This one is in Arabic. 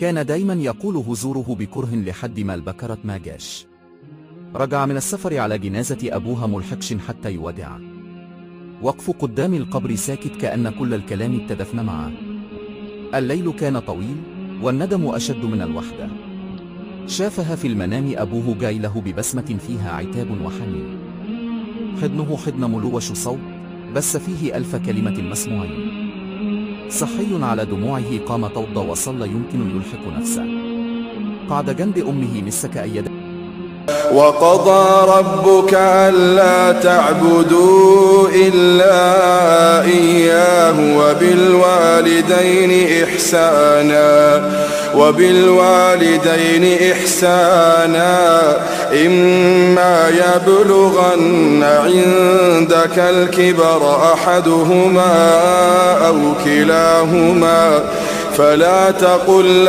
كان دايما يقول هزوره بكره لحد ما البكرة ما جاش. رجع من السفر على جنازة أبوها ملحقش حتى يودعه. وقف قدام القبر ساكت كأن كل الكلام اتدفن معه. الليل كان طويل والندم أشد من الوحدة. شافها في المنام أبوه جاي له ببسمة فيها عتاب وحنين. حضنه حضن ملوش صوت بس فيه ألف كلمة مسموعين. صحي على دموعه قام توضى وصلى يمكن يلحق نفسه. قعد جنب أمه مسك أيدها. وقضى ربك ألا تعبدوا إلا إياه وبالوالدين إحسانا إما يبلغن عندك الكبر أحدهما أو كلاهما فلا تقل